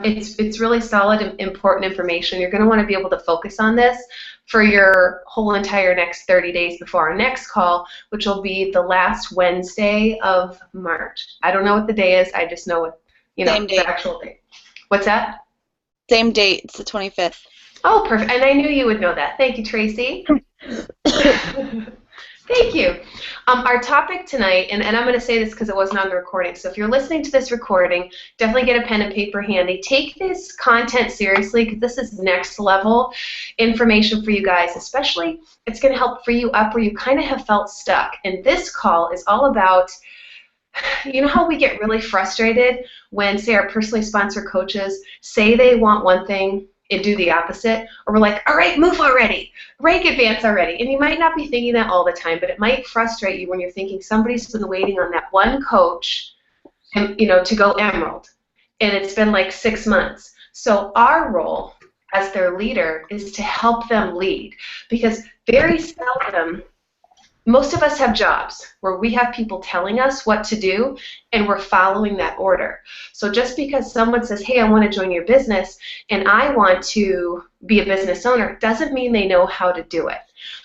It's really solid and important information. You're going to want to be able to focus on this for your whole entire next 30 days before our next call, which will be the last Wednesday of March. I don't know what the day is. I just know what, Same date. the actual date. What's that? Same date. It's the 25th. Oh, perfect. And I knew you would know that. Thank you, Tracy. Thank you. Our topic tonight, and I'm going to say this because it wasn't on the recording, so if you're listening to this recording, definitely get a pen and paper handy. Take this content seriously because this is next level information for you guys, especially it's going to help free you up where you kind of have felt stuck. And this call is all about, you know how we get really frustrated when, say, our personally sponsored coaches say they want one thing and do the opposite, or we're like, all right, move already, rank advance already. And you might not be thinking that all the time, but it might frustrate you when you're thinking somebody's been waiting on that one coach, to go emerald, and it's been like 6 months. So our role as their leader is to help them lead, because very seldom, most of us have jobs where we have people telling us what to do and we're following that order. So just because someone says, hey, I want to join your business and I want to be a business owner, doesn't mean they know how to do it.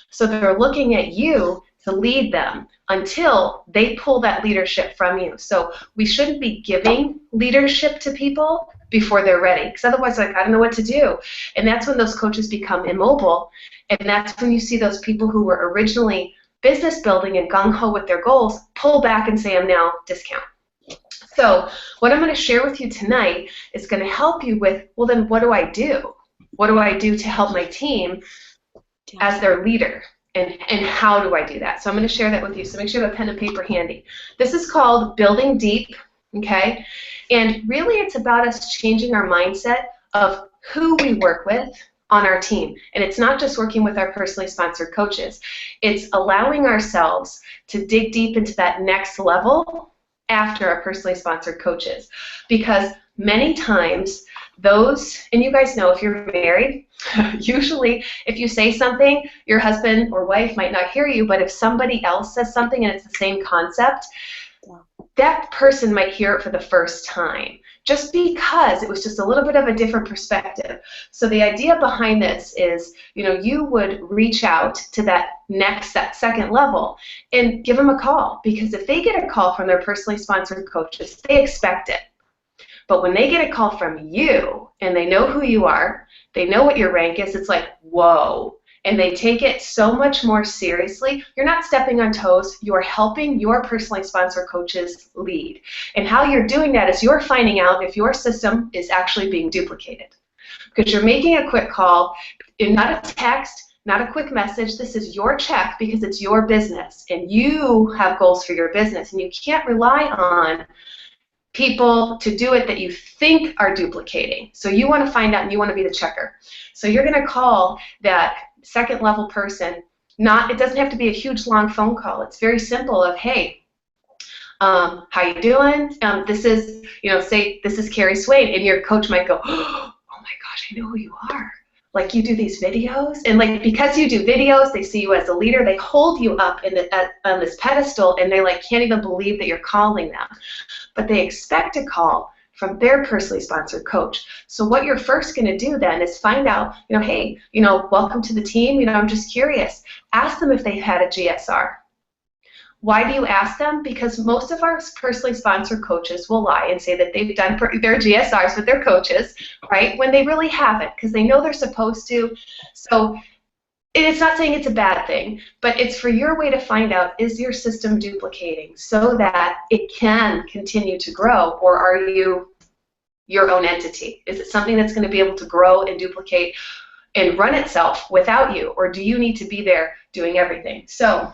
So they're looking at you to lead them until they pull that leadership from you. So we shouldn't be giving leadership to people before they're ready, because otherwise, like, I don't know what to do. And that's when those coaches become immobile, and that's when you see those people who were originally business building and gung-ho with their goals pull back and say, I'm now discount. So what I'm going to share with you tonight is going to help you with, well, then what do I do? What do I do to help my team as their leader? And how do I do that? So I'm going to share that with you. So make sure you have a pen and paper handy. This is called Building Deep, okay? And really it's about us changing our mindset of who we work with on our team. And it's not just working with our personally sponsored coaches. It's allowing ourselves to dig deep into that next level after our personally sponsored coaches. Because many times those, and you guys know if you're married, usually if you say something, your husband or wife might not hear you, but if somebody else says something and it's the same concept, that person might hear it for the first time, just because it was just a little bit of a different perspective. So the idea behind this is, you would reach out to that second level and give them a call, because if they get a call from their personally sponsored coaches, they expect it. But when they get a call from you and they know who you are, they know what your rank is, it's like, whoa. And they take it so much more seriously. You're not stepping on toes. You're helping your personally sponsored coaches lead. And how you're doing that is you're finding out if your system is actually being duplicated. Because you're making a quick call, and not a text, not a quick message. This is your check because it's your business. And you have goals for your business. And you can't rely on people to do it that you think are duplicating. So you want to find out and you want to be the checker. So you're going to call that second level person. It doesn't have to be a huge long phone call. It's very simple of, hey, how you doing? This is, say this is Carrie Swain, and your coach might go, oh my gosh, I know who you are. Like, you do these videos, and like, because you do videos, they see you as a leader, they hold you up on this pedestal, and they can't even believe that you're calling them. But they expect a call from their personally sponsored coach. So what you're first going to do then is find out, hey, welcome to the team. I'm just curious. Ask them if they've had a GSR. Why do you ask them? Because most of our personally sponsored coaches will lie and say that they've done their GSRs with their coaches, right, when they really haven't, because they know they're supposed to. So it's not saying it's a bad thing, but it's for your way to find out, is your system duplicating so that it can continue to grow, or are you your own entity? Is it something that's going to be able to grow and duplicate and run itself without you, or do you need to be there doing everything? So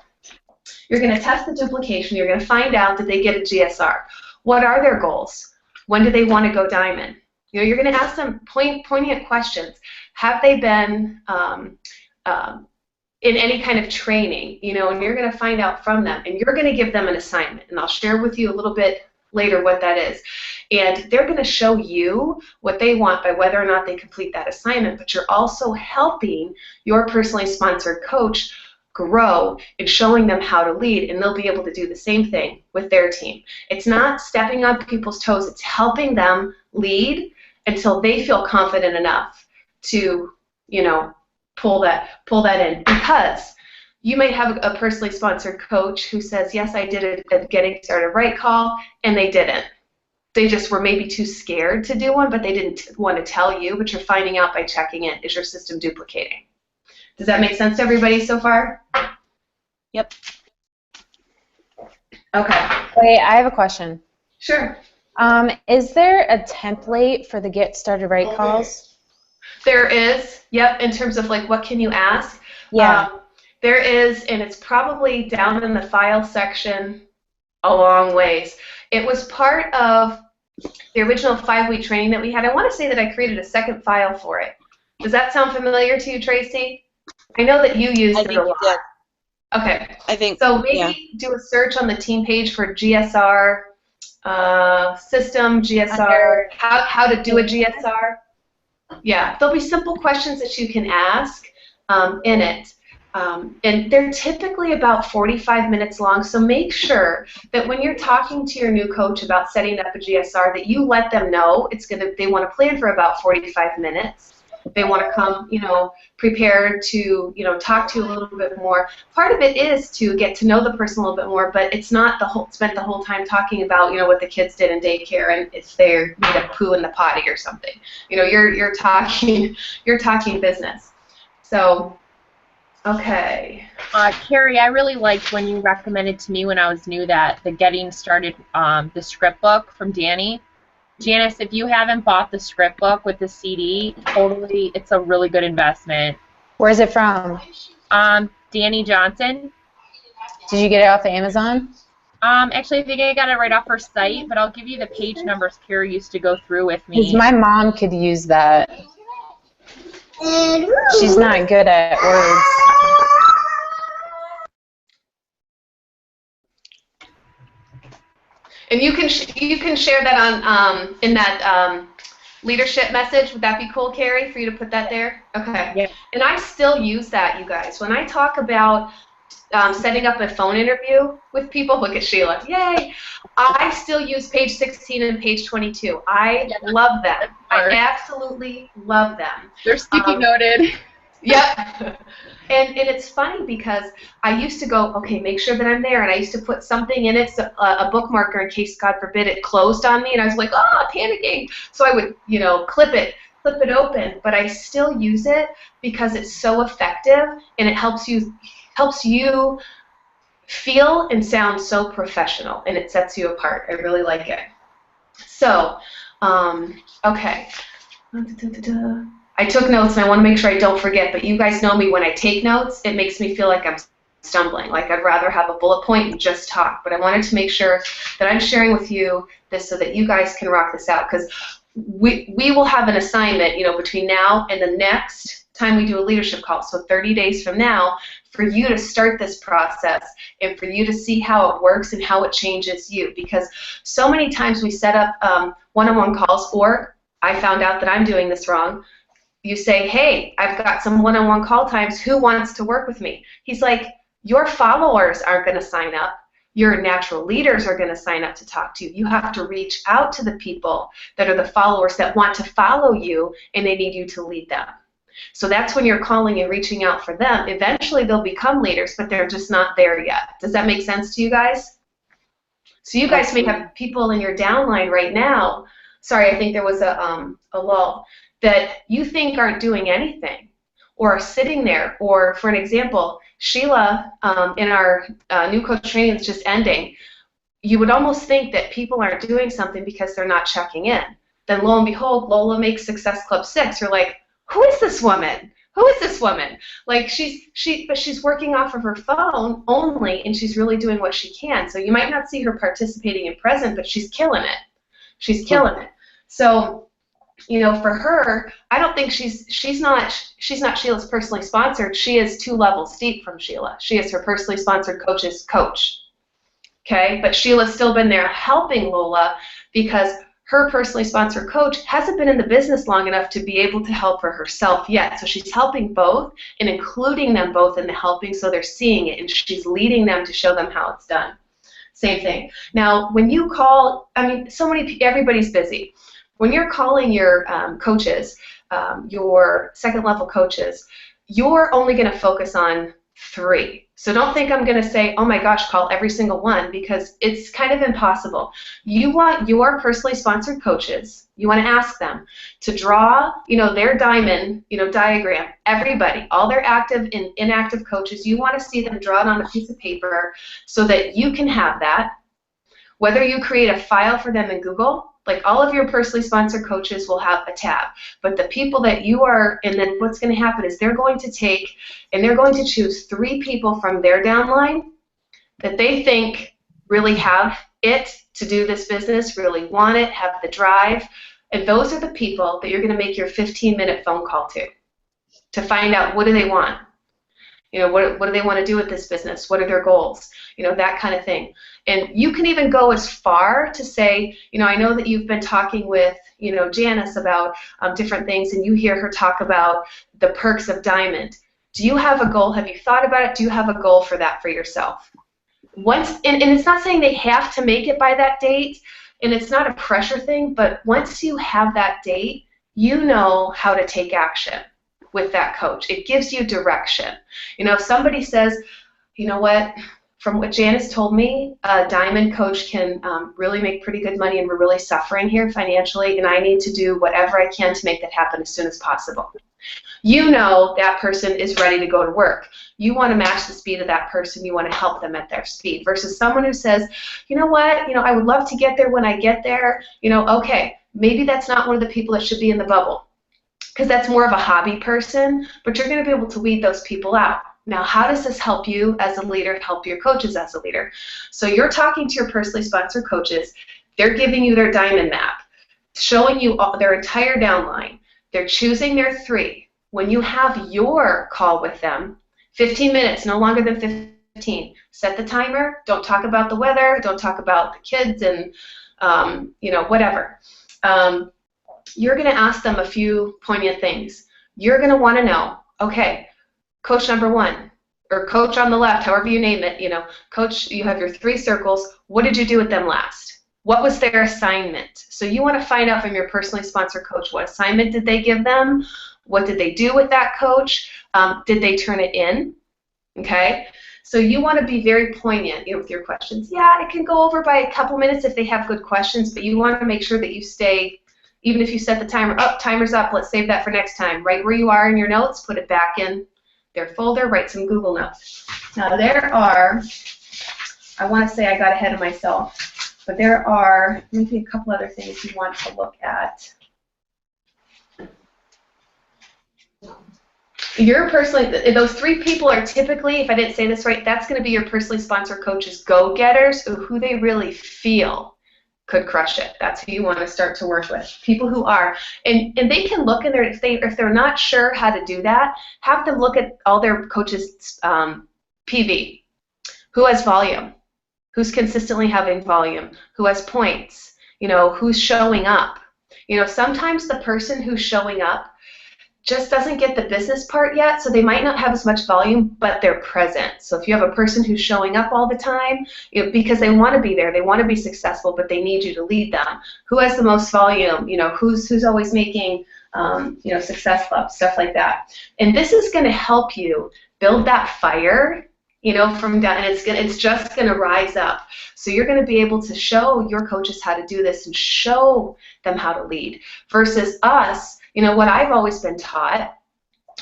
you're going to test the duplication. You're going to find out that they get a GSR. What are their goals? When do they want to go diamond? You're going to ask them poignant questions. Have they been in any kind of training, and you're going to find out from them, and you're going to give them an assignment, and I'll share with you a little bit later what that is. And they're going to show you what they want by whether or not they complete that assignment, but you're also helping your personally sponsored coach grow and showing them how to lead, and they'll be able to do the same thing with their team. It's not stepping on people's toes, it's helping them lead until they feel confident enough to, you know, pull that in, because you may have a personally sponsored coach who says, yes, I did a Getting Started Right call, and they didn't. They just were maybe too scared to do one, but they didn't want to tell you, but you're finding out by checking in. Is your system duplicating? Does that make sense to everybody so far? Yep. Okay. Wait, I have a question. Sure. Is there a template for the Get Started Right calls? There is, yep, in terms of like what can you ask? Yeah. There is, and it's probably down in the file section a long ways. It was part of the original 5-week training that we had. I want to say that I created a second file for it. Does that sound familiar to you, Tracy? I know that you used it a lot. Did. Okay. I think So maybe do a search on the team page for GSR system, GSR, how to do a GSR. Yeah, there'll be simple questions that you can ask in it. And they're typically about 45 minutes long, so make sure that when you're talking to your new coach about setting up a GSR that you let them know they want to plan for about 45 minutes. They want to come, you know, prepared to, you know, talk to you a little bit more. Part of it is to get to know the person a little bit more, but it's not spent the whole time talking about, you know, what the kids did in daycare and if they need a poo in the potty or something. You know, you're talking business. So, okay. Carrie, I really liked when you recommended to me when I was new that the Getting Started, the script book from Danny. Janice, if you haven't bought the script book with the CD, totally, it's a really good investment. Where's it from? Danny Johnson. Did you get it off of Amazon? Actually, I think I got it right off her site, but I'll give you the page numbers Carrie used to go through with me. Because my mom could use that. She's not good at words. And you can share that on in that leadership message. Would that be cool, Carrie, for you to put that there? Okay. Yeah. And I still use that, you guys. When I talk about setting up a phone interview with people, look at Sheila, yay! I still use page 16 and page 22. I love them. I absolutely love them. They're sticky noted. Yep. And it's funny because I used to go, okay, make sure that I'm there, and I used to put something in it, a bookmarker in case, God forbid, it closed on me, and I was like, oh, panicking. So I would, you know, clip it open, but I still use it because it's so effective, and it helps you feel and sound so professional, and it sets you apart. I really like it. So, okay. I took notes, and I want to make sure I don't forget, but you guys know me, when I take notes, it makes me feel like I'm stumbling, like I'd rather have a bullet point and just talk, but I wanted to make sure that I'm sharing with you this so that you guys can rock this out, because we will have an assignment, you know, between now and the next time we do a leadership call, so 30 days from now, for you to start this process and for you to see how it works and how it changes you, because so many times we set up one-on-one calls, or I found out that I'm doing this wrong. You say, hey, I've got some one-on-one call times. Who wants to work with me? He's like, your followers aren't going to sign up. Your natural leaders are going to sign up to talk to you. You have to reach out to the people that are the followers that want to follow you, and they need you to lead them. So that's when you're calling and reaching out for them. Eventually, they'll become leaders, but they're just not there yet. Does that make sense to you guys? So you guys may have people in your downline right now. Sorry, I think there was a lull. That you think aren't doing anything or are sitting there. Or, for an example, Sheila, in our new coach training that's just ending, you would almost think that people aren't doing something because they're not checking in. Then, lo and behold, Lola makes Success Club 6. You're like, who is this woman? Who is this woman? Like, she's working off of her phone only, and she's really doing what she can. So you might not see her participating and present, but she's killing it. She's killing it. So, you know, for her, I don't think she's not Sheila's personally sponsored. She is 2 levels deep from Sheila. She is her personally sponsored coach's coach. Okay, but Sheila's still been there helping Lola because her personally sponsored coach hasn't been in the business long enough to be able to help her herself yet. So she's helping both and including them both in the helping, so they're seeing it, and she's leading them to show them how it's done. Same thing. Now, when you call, I mean, everybody's busy. when you're calling your coaches, your second level coaches, you're only going to focus on 3. So don't think I'm going to say, oh my gosh, call every single one, because it's kind of impossible. You want your personally sponsored coaches, you want to ask them to draw, their diamond, diagram, everybody, all their active and inactive coaches, you want to see them draw it on a piece of paper so that you can have that. Whether you create a file for them in Google, like all of your personally sponsored coaches will have a tab, but the people that you are, and then what's going to happen is they're going to take and they're going to choose 3 people from their downline that they think really have it to do this business, really want it, have the drive, and those are the people that you're going to make your 15-minute phone call to find out what do they want. What do they want to do with this business? What are their goals? That kind of thing. And you can even go as far to say, I know that you've been talking with, Janice about different things, and you hear her talk about the perks of Diamond. Do you have a goal? Have you thought about it? Do you have a goal for that for yourself? And it's not saying they have to make it by that date, and it's not a pressure thing, but once you have that date, you know how to take action with that coach. It gives you direction. If somebody says, you know what, from what Janice told me, a Diamond coach can really make pretty good money, and we're really suffering here financially, and I need to do whatever I can to make that happen as soon as possible. That person is ready to go to work. You want to match the speed of that person. You want to help them at their speed versus someone who says, you know what, I would love to get there when I get there. Okay, maybe that's not one of the people that should be in the bubble, because that's more of a hobby person, but you're going to be able to weed those people out. Now, how does this help you as a leader, help your coaches as a leader? So you're talking to your personally sponsored coaches. They're giving you their diamond map, showing you their entire downline. They're choosing their 3. When you have your call with them, 15 minutes, no longer than 15. Set the timer. Don't talk about the weather. Don't talk about the kids and, whatever. You're going to ask them a few poignant things. You're going to want to know, okay, coach number 1, or coach on the left, however you name it, coach, you have your 3 circles. What did you do with them last? What was their assignment? So you want to find out from your personally sponsored coach, what assignment did they give them? What did they do with that coach? Did they turn it in? Okay? So you want to be very poignant with your questions. Yeah, it can go over by a couple minutes if they have good questions, but you want to make sure that you stay, even if you set the timer up, timer's up, let's save that for next time. Right where you are in your notes, put it back in their folder, write some Google Notes. Now there are, I want to say I got ahead of myself, but there are maybe a couple other things you want to look at. Your personally, those 3 people are typically, if I didn't say this right, that's going to be your personally sponsored coaches, go-getters, who they really feel could crush it. That's who you want to start to work with. People who are, and they can look in there, if they're not sure how to do that, have them look at all their coaches' PV. Who has volume? Who's consistently having volume? Who has points? Who's showing up? Sometimes the person who's showing up just doesn't get the business part yet, so they might not have as much volume, but they're present. So if you have a person who's showing up all the time, because they want to be there, they want to be successful, but they need you to lead them. Who has the most volume? Who's always making Success Club, stuff like that. And this is going to help you build that fire, from down, and it's just going to rise up. So you're going to be able to show your coaches how to do this and show them how to lead. Versus us, what I've always been taught,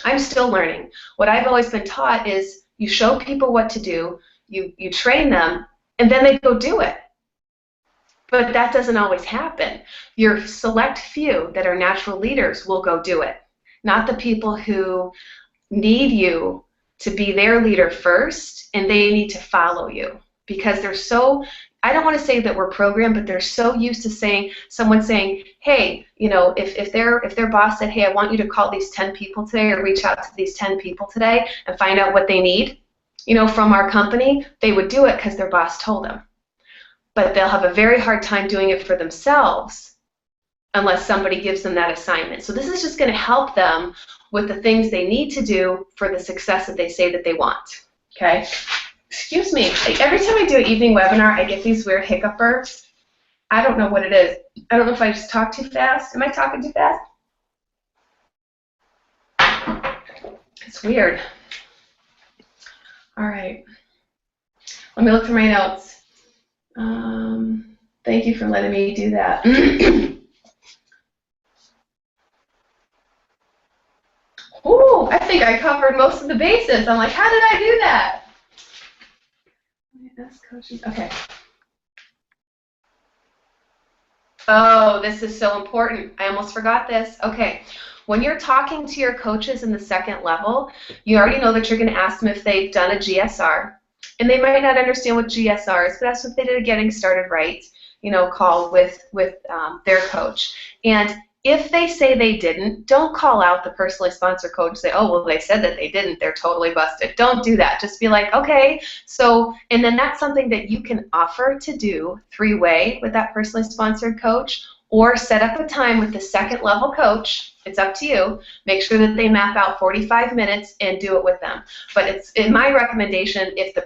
I'm still learning. What I've always been taught is you show people what to do, you train them, and then they go do it. But that doesn't always happen. Your select few that are natural leaders will go do it, not the people who need you to be their leader first, and they need to follow you because they're so, I don't want to say that we're programmed, but they're so used to someone saying, hey, if their boss said, hey, I want you to call these 10 people today or reach out to these 10 people today and find out what they need, from our company, they would do it because their boss told them. But they'll have a very hard time doing it for themselves unless somebody gives them that assignment. So this is just going to help them with the things they need to do for the success that they say that they want. Okay? Excuse me. Every time I do an evening webinar, I get these weird hiccup burps. I don't know what it is. I don't know if I just talked too fast. Am I talking too fast? It's weird. All right. Let me look for my notes. Thank you for letting me do that. Ooh, I think I covered most of the bases. I'm like, how did I do that? Ask coaches. Okay. Oh, this is so important. I almost forgot this. Okay. When you're talking to your coaches in the second level, you already know that you're going to ask them if they've done a GSR. And they might not understand what GSR is, but that's what they did a Getting Started Right, call with their coach. And if they say they didn't, don't call out the personally sponsored coach and say, oh, well, they said that they didn't. They're totally busted. Don't do that. Just be like, okay, so, and then that's something that you can offer to do three-way with that personally sponsored coach, or set up a time with the second level coach. It's up to you. Make sure that they map out 45 minutes and do it with them. But it's in my recommendation, if the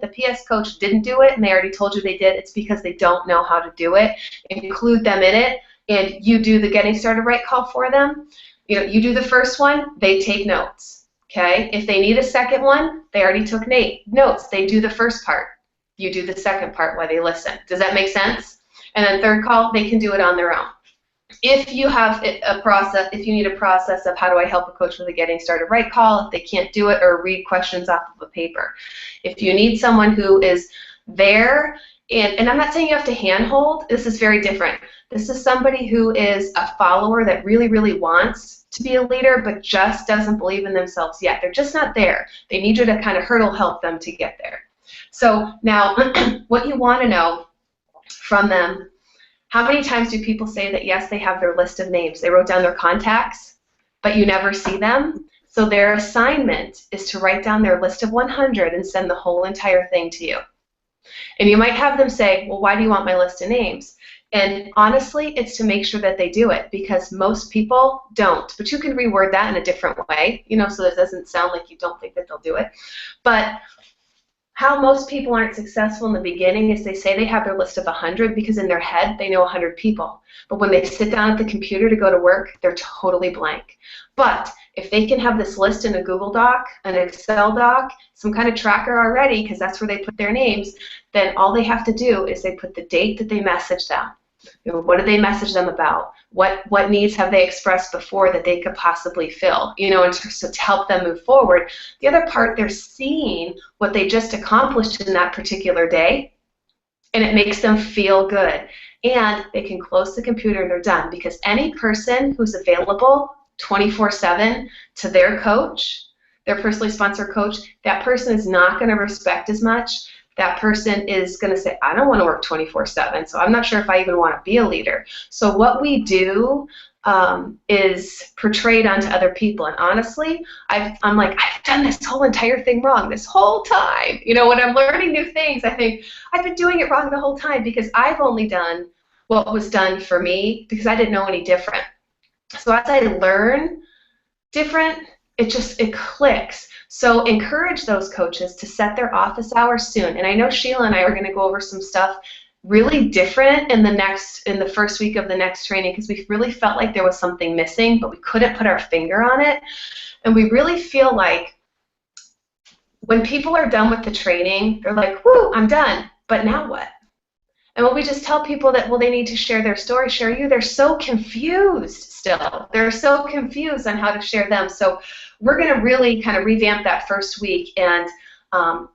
PS coach didn't do it and they already told you they did, it's because they don't know how to do it. Include them in it, and you do the Getting Started Right call for them. You do the first one, they take notes. Okay? If they need a second one, they already took notes. They do the first part. You do the second part while they listen. Does that make sense? And then third call, they can do it on their own. If you have a process, if you need a process of how do I help a coach with a Getting Started Right call, if they can't do it, or read questions off of a paper. If you need someone who is there, and I'm not saying you have to handhold, this is very different. This is somebody who is a follower that really, really wants to be a leader, but just doesn't believe in themselves yet. They're just not there. They need you to kind of help them to get there. So now, what you want to know from them, how many times do people say that, yes, they have their list of names, they wrote down their contacts, but you never see them? So their assignment is to write down their list of 100 and send the whole entire thing to you. And you might have them say, well, why do you want my list of names? And honestly, it's to make sure that they do it, because most people don't. But you can reword that in a different way, so that it doesn't sound like you don't think that they'll do it. But how most people aren't successful in the beginning is they say they have their list of 100 because in their head they know 100 people. But when they sit down at the computer to go to work, they're totally blank. But if they can have this list in a Google Doc, an Excel doc, some kind of tracker already, because that's where they put their names, then all they have to do is they put the date that they messaged them. What did they message them about? What needs have they expressed before that they could possibly fill? And so to help them move forward. The other part, they're seeing what they just accomplished in that particular day, and it makes them feel good. And they can close the computer and they're done, because any person who's available 24/7 to their coach, their personally sponsored coach, that person is not going to respect as much. That person is going to say, I don't want to work 24/7, so I'm not sure if I even want to be a leader. So what we do is portrayed onto other people. And honestly, I'm like, I've done this whole entire thing wrong this whole time. When I'm learning new things, I think I've been doing it wrong the whole time, because I've only done what was done for me, because I didn't know any different. So as I learn different, it clicks. So encourage those coaches to set their office hours soon. And I know Sheila and I are going to go over some stuff really different in the first week of the next training, because we really felt like there was something missing, but we couldn't put our finger on it. And we really feel like when people are done with the training, they're like, whoo, I'm done, but now what? And when we just tell people that, well, they need to share their story, share you, they're so confused still. They're so confused on how to share them. So we're going to really kind of revamp that first week, and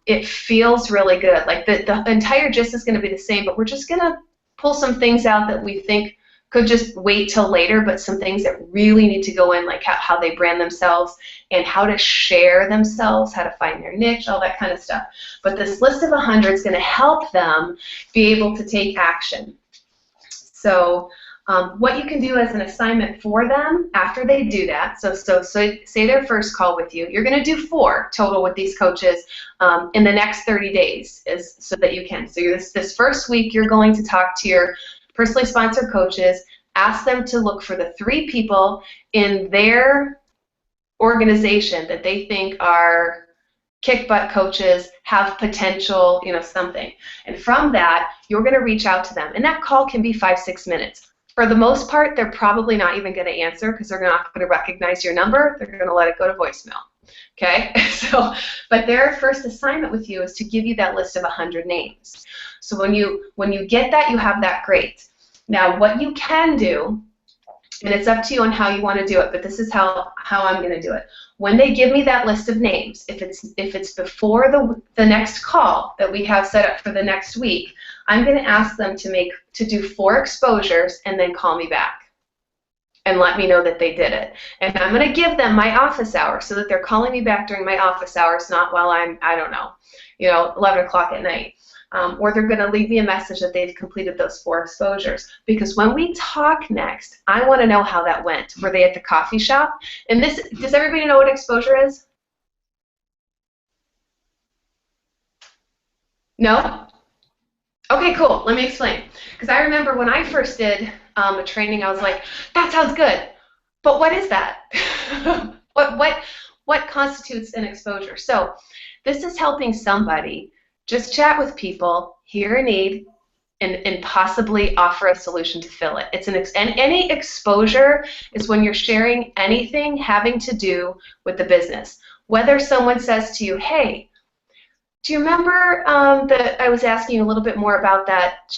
it feels really good. Like the entire gist is going to be the same, but we're just going to pull some things out that we think could just wait till later, but some things that really need to go in, like how they brand themselves and how to share themselves, how to find their niche, all that kind of stuff. But this list of 100 is going to help them be able to take action. So what you can do as an assignment for them after they do that, so say their first call with you, you're going to do 4 total with these coaches in the next 30 days, so that you can. So this first week, you're going to talk to your personally sponsored coaches, ask them to look for the 3 people in their organization that they think are kick-butt coaches, have potential, something. And from that, you're going to reach out to them. And that call can be 5-6 minutes. For the most part, they're probably not even going to answer because they're not going to recognize your number. They're going to let it go to voicemail. Okay? So, but their first assignment with you is to give you that list of 100 names. So when you get that, you have that, great. Now, what you can do, and it's up to you on how you want to do it, but this is how I'm going to do it. When they give me that list of names, if it's before the next call that we have set up for the next week, I'm going to ask them to do 4 exposures and then call me back and let me know that they did it. And I'm going to give them my office hours so that they're calling me back during my office hours, not while I'm, I don't know, 11 o'clock at night. Or they're going to leave me a message that they've completed those 4 exposures. Because when we talk next, I want to know how that went. Were they at the coffee shop? And this, does everybody know what exposure is? No? Okay, cool. Let me explain. Because I remember when I first did a training, I was like, that sounds good. But what is that? what constitutes an exposure? So this is helping somebody just chat with people, hear a need, and possibly offer a solution to fill it. And any exposure is when you're sharing anything having to do with the business. Whether someone says to you, hey, do you remember that I was asking you a little bit more about that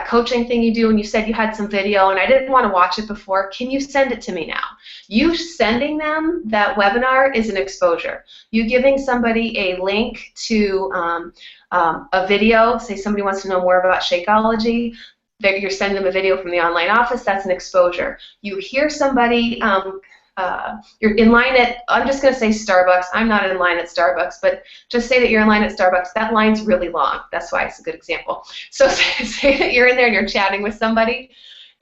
coaching thing you do, and you said you had some video and I didn't want to watch it before. Can you send it to me now? You sending them that webinar is an exposure. You giving somebody a link to a video, say somebody wants to know more about Shakeology, that you're sending them a video from the online office, that's an exposure. You hear somebody, you're in line at, I'm just going to say Starbucks. I'm not in line at Starbucks, but just say that you're in line at Starbucks. That line's really long. That's why it's a good example. So say that you're in there and you're chatting with somebody,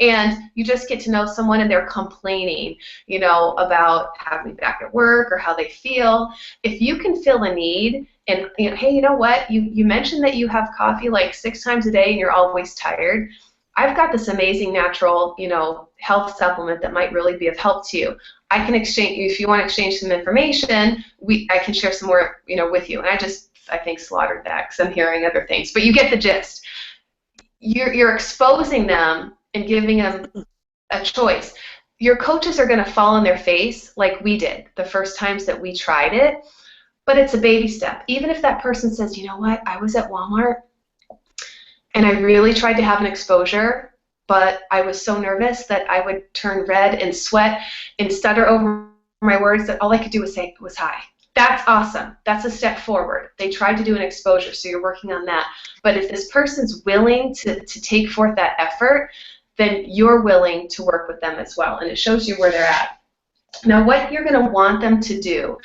and you just get to know someone and they're complaining, about having back at work or how they feel. If you can fill a need, and hey, you know what? You mentioned that you have coffee like 6 times a day and you're always tired. I've got this amazing natural, health supplement that might really be of help to you. I can exchange, if you want to exchange some information, I can share some more, with you. And I think slaughtered that because I'm hearing other things. But you get the gist. You're exposing them and giving them a choice. Your coaches are going to fall on their face like we did the first times that we tried it, but it's a baby step. Even if that person says, you know what, I was at Walmart and I really tried to have an exposure, but I was so nervous that I would turn red and sweat and stutter over my words that all I could do was say was hi. That's awesome. That's a step forward. They tried to do an exposure, so you're working on that. But if this person's willing to take forth that effort, then you're willing to work with them as well, and it shows you where they're at. Now, what you're going to want them to do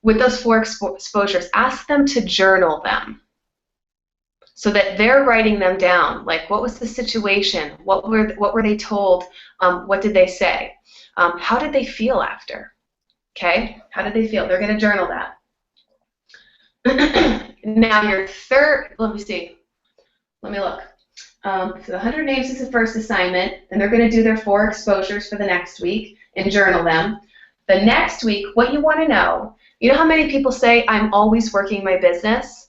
with those 4 exposures, ask them to journal them so that they're writing them down. Like, what was the situation? What were they told? What did they say? How did they feel after? Okay? How did they feel? They're going to journal that. Now, your third, let me see. Let me look. So the 100 names is the first assignment, and they're going to do their 4 exposures for the next week and journal them. The next week, what you want to know, you know how many people say, I'm always working my business?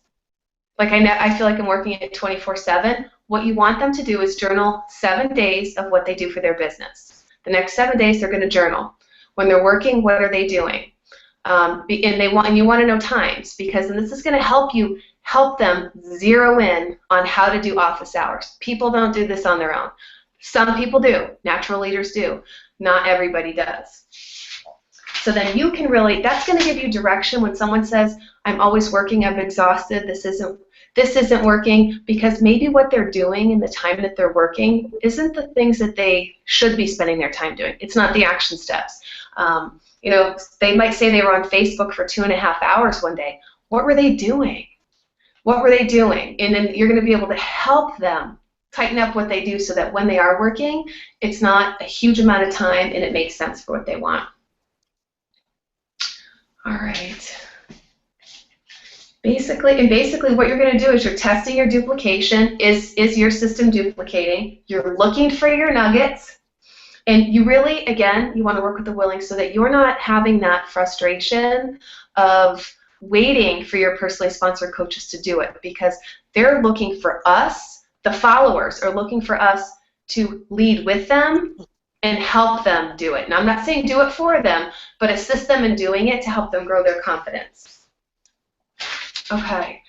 Like I feel like I'm working it 24/7. What you want them to do is journal 7 days of what they do for their business. The next 7 days, they're going to journal. When they're working, what are they doing? And you want to know times, because then this is going to help them zero in on how to do office hours. People don't do this on their own. Some people do. Natural leaders do. Not everybody does. So then you can really, that's going to give you direction when someone says, I'm always working, I'm exhausted, this isn't working, because maybe what they're doing in the time that they're working isn't the things that they should be spending their time doing. It's not the action steps. They might say they were on Facebook for 2.5 hours one day. What were they doing? What were they doing? And then you're going to be able to help them tighten up what they do so that when they are working, it's not a huge amount of time and it makes sense for what they want. All right. Basically what you're going to do is you're testing your duplication. Is your system duplicating? You're looking for your nuggets. And you really, again, you want to work with the willing so that you're not having that frustration of waiting for your personally sponsored coaches to do it, because they're looking for us, the followers are looking for us to lead with them and help them do it. Now, I'm not saying do it for them, but assist them in doing it to help them grow their confidence. Okay.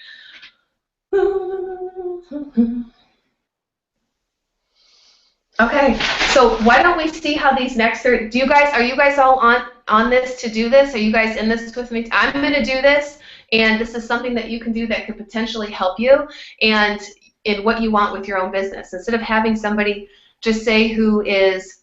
Okay, so why don't we see how these next are you guys all on this to do this? Are you guys in this with me? I'm going to do this, and this is something that you can do that could potentially help you and in what you want with your own business. Instead of having somebody just say who is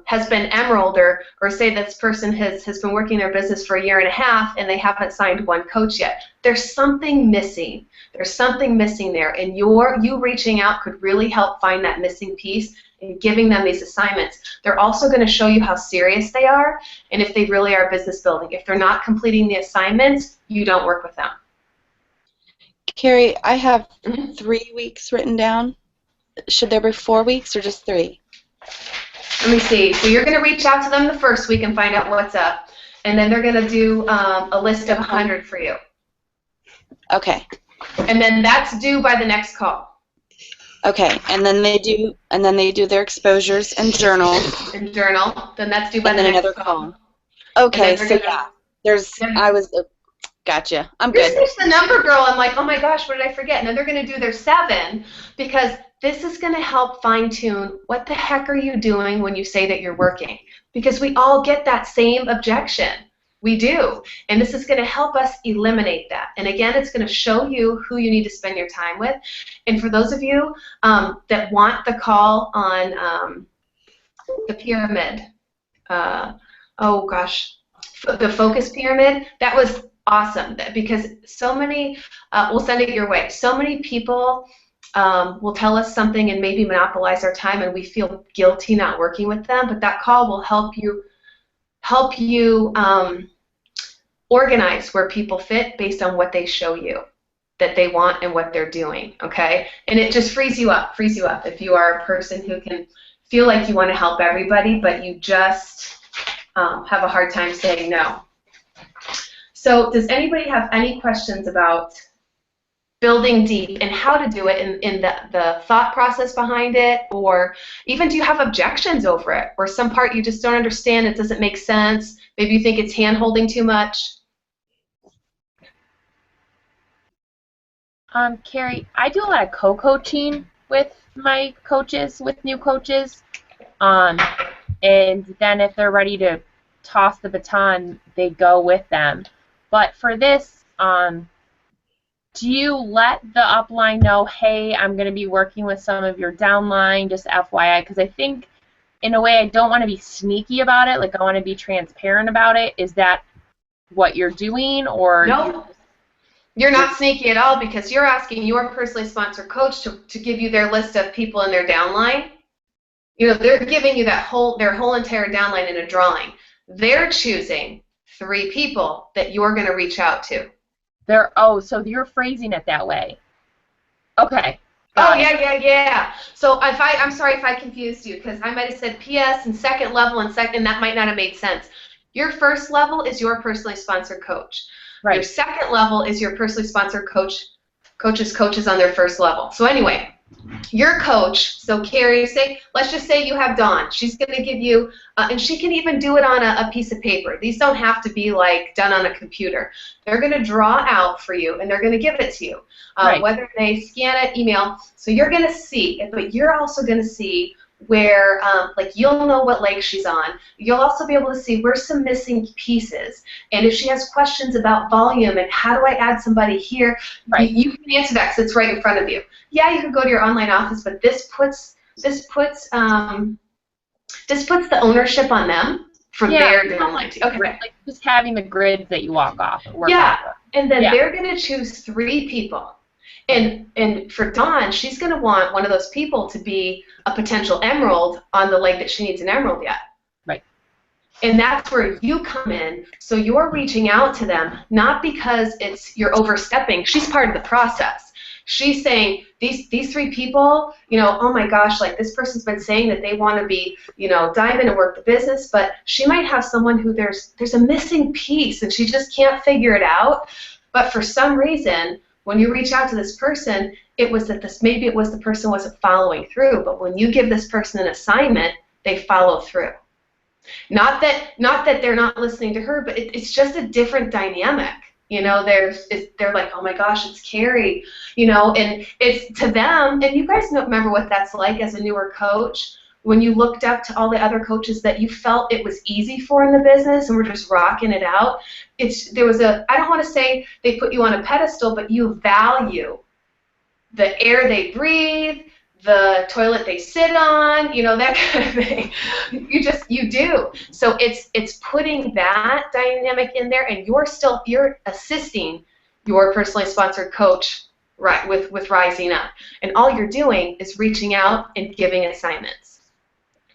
has been Emerald, or say this person has been working their business for 1.5 years and they haven't signed one coach yet. There's something missing. There's something missing there, and you reaching out could really help find that missing piece and giving them these assignments. They're also going to show you how serious they are and if they really are business building. If they're not completing the assignments, you don't work with them. Carrie, I have 3 weeks written down. Should there be 4 weeks or just 3? Let me see. So you're going to reach out to them the first week and find out what's up, and then they're going to do a list of 100 for you. Okay. And then that's due by the next call. Okay, and then they do their exposures and journal. And journal. Then that's due by and the then next another call. Okay, so gotcha. I'm good. This is the number, girl. I'm like, oh my gosh, what did I forget? And then they're going to do their 7 because this is going to help fine-tune what the heck are you doing when you say that you're working? Because we all get that same objection. We do. And this is going to help us eliminate that. And again, it's going to show you who you need to spend your time with. And for those of you that want the call on the pyramid, oh gosh, the focus pyramid, that was awesome because so many, we'll send it your way. So many people will tell us something and maybe monopolize our time, and we feel guilty not working with them. But that call will help you organize where people fit based on what they show you that they want and what they're doing. Okay, and it just frees you up if you are a person who can feel like you want to help everybody, but you just have a hard time saying no. So does anybody have any questions about building deep and how to do it in the thought process behind it, or even do you have objections over it, or some part you just don't understand, it doesn't make sense, maybe you think it's hand-holding too much? Carrie, I do a lot of co-coaching with my coaches, with new coaches, and then if they're ready to toss the baton, they go with them. But for this, do you let the upline know, hey, I'm going to be working with some of your downline, just FYI? Because I think, in a way, I don't want to be sneaky about it. Like, I want to be transparent about it. Is that what you're doing? Or no, you're not sneaky at all, because you're asking your personally sponsored coach to give you their list of people in their downline. You know, they're giving you their whole entire downline in a drawing. They're choosing 3 people that you're going to reach out to. So you're phrasing it that way. Okay. Oh, yeah. So I'm sorry if I confused you, because I might have said PS and second level and that might not have made sense. Your first level is your personally sponsored coach. Right. Your second level is your personally sponsored coaches on their first level. So anyway, your coach, so Carrie, let's just say you have Dawn. She's going to give you, and she can even do it on a piece of paper. These don't have to be like done on a computer. They're going to draw out for you, and they're going to give it to you, right. Whether they scan it, email. So you're going to see it, but you're also going to see where, like, you'll know what leg she's on. You'll also be able to see where's some missing pieces. And if she has questions about volume and how do I add somebody here, right. you can answer that because it's right in front of you. Yeah, you can go to your online office, but this puts the ownership on them for their downline too. Okay. Like just having the grids that you walk off. And then they're going to choose 3 people. And for Dawn, she's going to want one of those people to be a potential emerald on the leg that she needs an emerald yet. Right. And that's where you come in. So you're reaching out to them, not because you're overstepping. She's part of the process. She's saying, these 3 people, you know, oh my gosh, like this person's been saying that they want to be, you know, dive in and work the business, but she might have someone who there's a missing piece and she just can't figure it out. But for some reason, when you reach out to this person, it was that maybe it was the person wasn't following through, but when you give this person an assignment, they follow through. Not that they're not listening to her, but it's just a different dynamic. You know, they're like, oh my gosh, it's Carrie, you know, and it's to them, and you guys remember what that's like as a newer coach, when you looked up to all the other coaches that you felt it was easy for in the business and were just rocking it out. I don't want to say they put you on a pedestal, but you value the air they breathe, the toilet they sit on, you know, that kind of thing. You do. So it's putting that dynamic in there, and you're assisting your personally sponsored coach with rising up. And all you're doing is reaching out and giving assignments.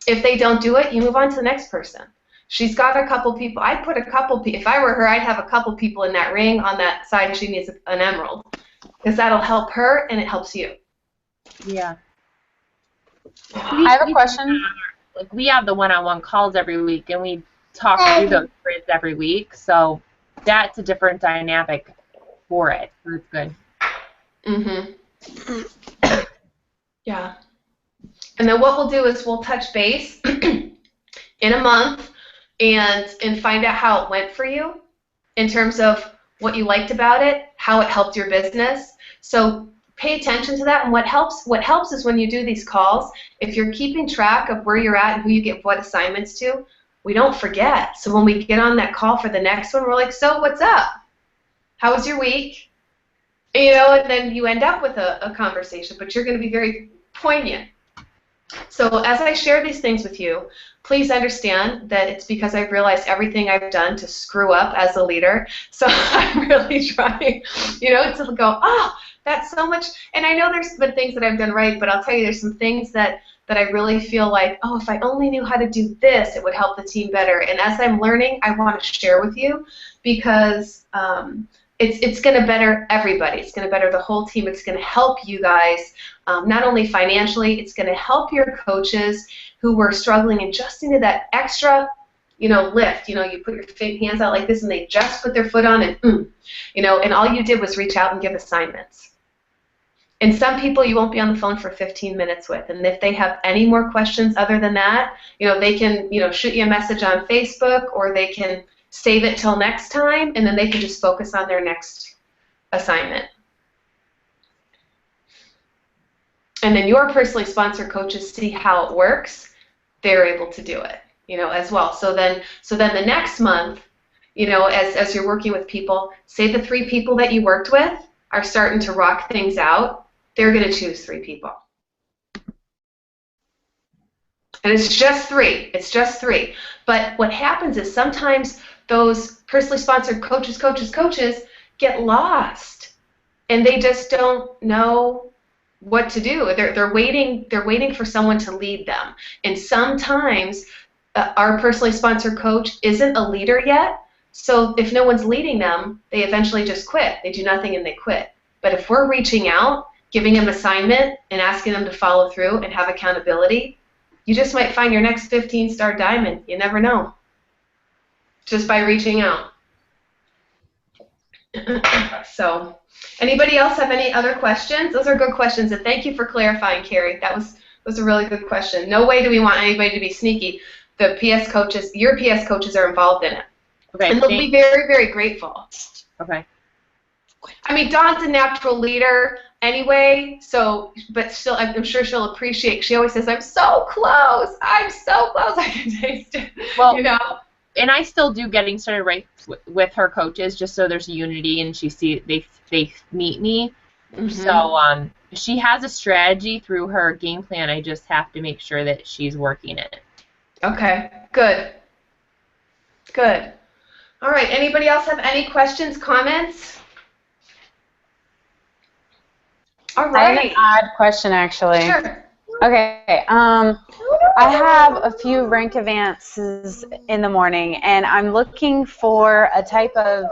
If they don't do it, you move on to the next person. She's got a couple people. If I were her, I'd have a couple people in that ring on that side. She needs an emerald, because that'll help her and it helps you. Yeah. I have a question. Like, we have the one-on-one calls every week, and we talk through those grids every week, so that's a different dynamic for it. So it's good. Mm-hmm. Yeah. And then what we'll do is we'll touch base in a month and find out how it went for you in terms of what you liked about it, how it helped your business. So pay attention to that, and what helps is when you do these calls, if you're keeping track of where you're at and who you get what assignments to, we don't forget. So when we get on that call for the next one, we're like, so what's up? How was your week? You know, and then you end up with a conversation, but you're going to be very poignant. So as I share these things with you, please understand that it's because I've realized everything I've done to screw up as a leader. So I'm really trying, you know, to go, oh, that's so much. And I know there's been things that I've done right, but I'll tell you there's some things that I really feel like, oh, if I only knew how to do this, it would help the team better. And as I'm learning, I want to share with you, because it's going to better everybody. It's going to better the whole team. It's going to help you guys, not only financially, it's going to help your coaches who were struggling and just needed that extra, you know, lift. You know, you put your hands out like this and they just put their foot on and, you know, and all you did was reach out and give assignments. And some people you won't be on the phone for 15 minutes with. And if they have any more questions other than that, you know, they can, you know, shoot you a message on Facebook, or they can save it till next time, and then they can just focus on their next assignment. And then your personally sponsored coaches see how it works. They're able to do it, you know, as well. So then the next month, you know, as you're working with people, say the 3 people that you worked with are starting to rock things out. They're going to choose 3 people. And it's just 3. It's just 3. But what happens is sometimes those personally sponsored coaches get lost, and they just don't know what to do. They're waiting for someone to lead them. And sometimes our personally sponsored coach isn't a leader yet, so if no one's leading them, they eventually just quit. They do nothing and they quit. But if we're reaching out, giving them assignment, and asking them to follow through and have accountability, you just might find your next 15-star diamond. You never know. Just by reaching out. So, anybody else have any other questions? Those are good questions, and thank you for clarifying, Carrie. That was a really good question. No way do we want anybody to be sneaky. The PS coaches, your PS coaches are involved in it. Okay. And they'll be very, very grateful. Okay. I mean, Dawn's a natural leader anyway, so, but still, I'm sure she'll appreciate. She always says, I'm so close. I'm so close. I can taste it. Well, you know? And I still do getting started right with her coaches, just so there's unity and they meet me. Mm-hmm. So she has a strategy through her game plan. I just have to make sure that she's working it. Okay, good. Good. All right, anybody else have any questions, comments? All right. I have an odd question, actually. Sure. Okay. I have a few rank advances in the morning, and I'm looking for a type of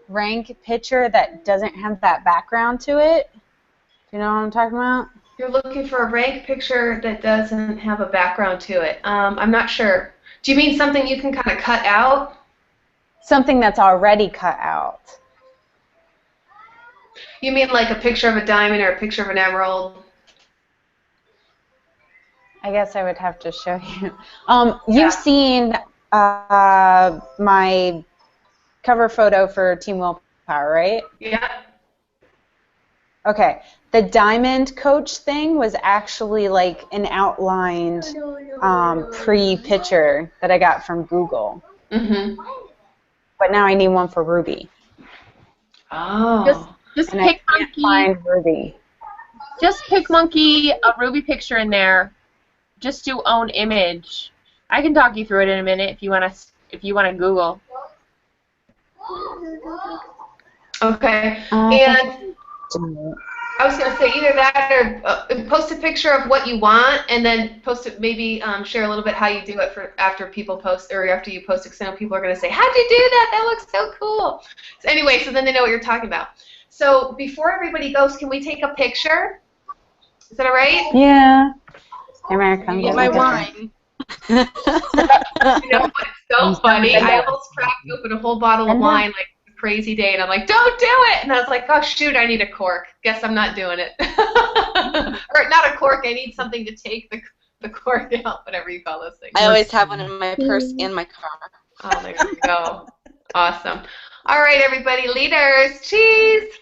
rank picture that doesn't have that background to it. Do you know what I'm talking about? You're looking for a rank picture that doesn't have a background to it. I'm not sure. Do you mean something you can kind of cut out? Something that's already cut out. You mean like a picture of a diamond or a picture of an emerald? I guess I would have to show you. Yeah. You've seen my cover photo for Team Willpower, right? Yeah. Okay. The diamond coach thing was actually like an outlined pre-picture that I got from Google. Mm-hmm. But now I need one for Ruby. Oh. Just And I pick can't Monkey. find Ruby. Just pick Monkey, a Ruby picture in there. Just do own image. I can talk you through it in a minute if you want to Google. Okay. And I was going to say either that or post a picture of what you want, and then post it. Maybe share a little bit how you do it for after people post or after you post it. Because I know people are going to say, "How'd you do that? That looks so cool." So anyway, so then they know what you're talking about. So before everybody goes, can we take a picture? Is that all right? Yeah. American. Get my wine. You know, it's so funny. I almost cracked open a whole bottle of wine like a crazy day, and I'm like, "Don't do it!" And I was like, "Oh shoot, I need a cork. Guess I'm not doing it." Or not a cork. I need something to take the cork out. Whatever you call those things. I always have one in my purse and my car. Oh, there you go. Awesome. All right, everybody, leaders, cheese.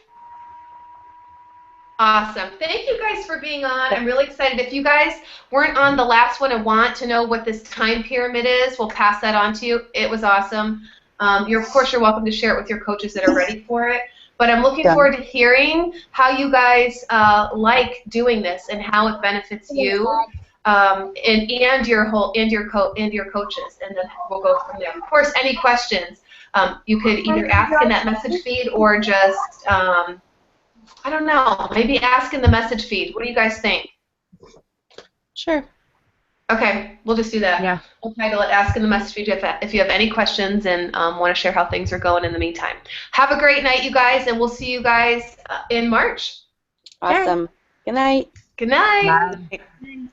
Awesome. Thank you guys for being on. I'm really excited. If you guys weren't on the last one and want to know what this time pyramid is, we'll pass that on to you. It was awesome. Of course, you're welcome to share it with your coaches that are ready for it. But I'm looking forward to hearing how you guys like doing this and how it benefits you and your coaches. And then we'll go from there. Of course, any questions you could either ask in that message feed or just I don't know, maybe ask in the message feed. What do you guys think? Sure. Okay, we'll just do that. Yeah. We'll title it Ask in the Message feed if you have any questions and want to share how things are going in the meantime. Have a great night, you guys, and we'll see you guys in March. Awesome. Good night. Good night. Bye.